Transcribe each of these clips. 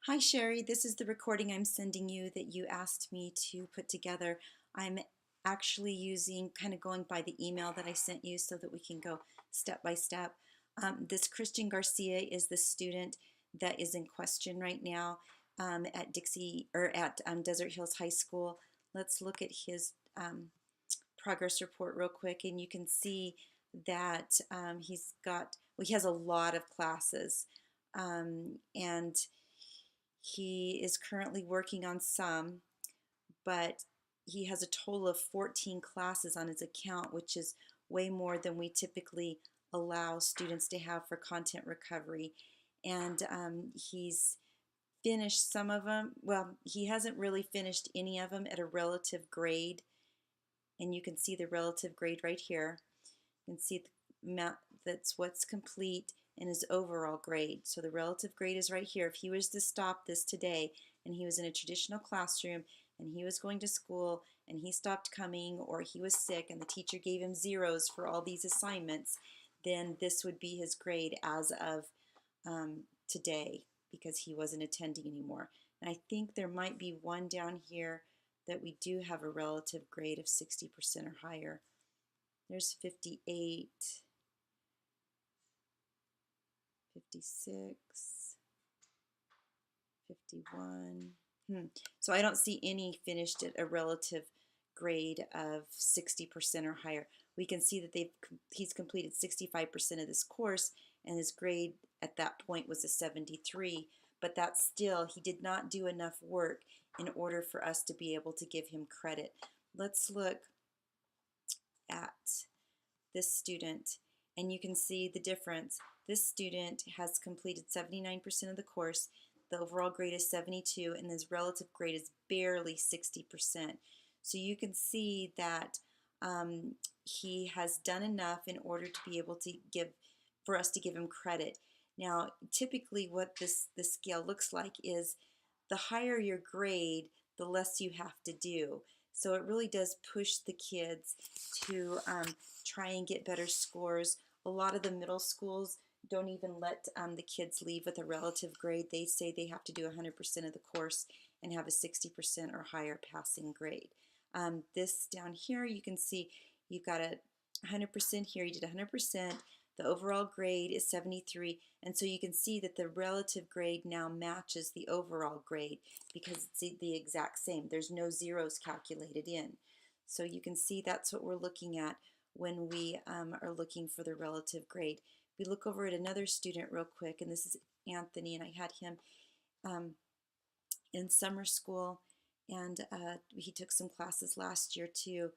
Hi Cherie, this is the recording I'm sending you that you asked me to put together. I'm actually kind of going by the email that I sent you so that we can go step by step. This Christian Garcia is the student that is in question right now at Desert Hills High School. Let's look at his progress report real quick, and you can see that he has a lot of classes, and he is currently working on some, but he has a total of 14 classes on his account, which is way more than we typically allow students to have for content recovery. And he's finished some of them. Well, he hasn't really finished any of them at a relative grade. And you can see the relative grade right here. You can see the amount that's what's complete and his overall grade. So the relative grade is right here. If he was to stop this today and he was in a traditional classroom and he was going to school and he stopped coming, or he was sick and the teacher gave him zeros for all these assignments, then this would be his grade as of today, because he wasn't attending anymore. And I think there might be one down here that we do have a relative grade of 60% or higher. There's 58, 56, 51. So I don't see any finished at a relative grade of 60% or higher. We can see that he's completed 65% of this course, and his grade at that point was a 73, but that's still, he did not do enough work in order for us to be able to give him credit. Let's look at this student, and you can see the difference. This student has completed 79% of the course. The overall grade is 72, and his relative grade is barely 60%. So you can see that he has done enough in order to be able to for us to give him credit. Now, typically what this scale looks like is the higher your grade, the less you have to do. So it really does push the kids to try and get better scores. A lot of the middle schools don't even let the kids leave with a relative grade. They say they have to do 100% of the course and have a 60% or higher passing grade. This down here, you can see you've got a 100% here. You did 100%. The overall grade is 73, and so you can see that the relative grade now matches the overall grade because it's the exact same. There's no zeros calculated in. So you can see that's what we're looking at when we are looking for the relative grade. We look over at another student real quick, and this is Anthony, and I had him in summer school, and he took some classes last year too.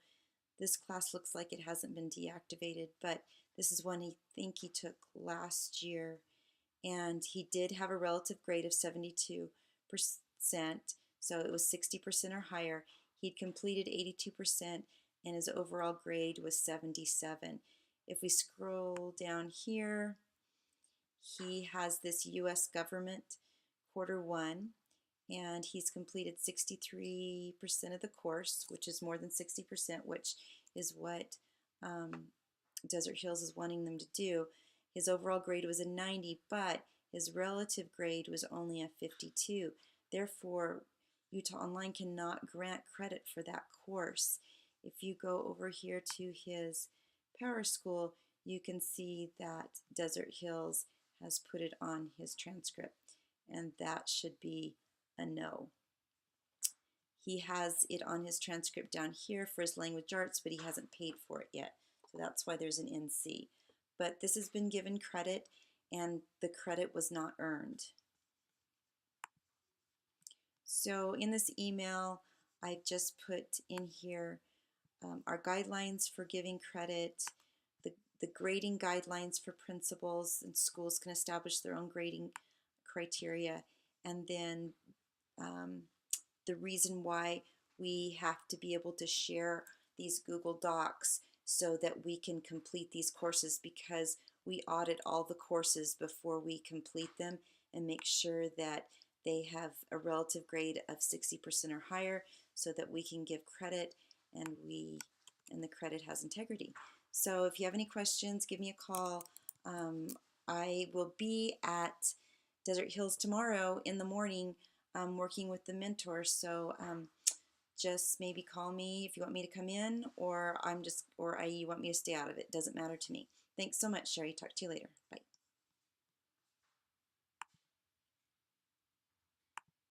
This class looks like it hasn't been deactivated, but this is one he took last year, and he did have a relative grade of 72%, so it was 60% or higher. He'd completed 82%, and his overall grade was 77. If we scroll down here, he has this U.S. government Q1, and he's completed 63% of the course, which is more than 60%, which is what Desert Hills is wanting them to do. His overall grade was a 90, but his relative grade was only a 52. Therefore, Utah Online cannot grant credit for that course. If you go over here to his Power School, you can see that Desert Hills has put it on his transcript, and that should be a no. He has it on his transcript down here for his language arts, but he hasn't paid for it yet. So that's why there's an NC. But this has been given credit, and the credit was not earned. So in this email, I've just put in here our guidelines for giving credit, the grading guidelines for principals, and schools can establish their own grading criteria, and then the reason why we have to be able to share these Google Docs so that we can complete these courses, because we audit all the courses before we complete them and make sure that they have a relative grade of 60% or higher so that we can give credit, and the credit has integrity. So if you have any questions, give me a call. I will be at Desert Hills tomorrow in the morning, working with the mentor. So just maybe call me if you want me to come in, or or you want me to stay out of it. Doesn't matter to me. Thanks so much, Cherie. Talk to you later. Bye.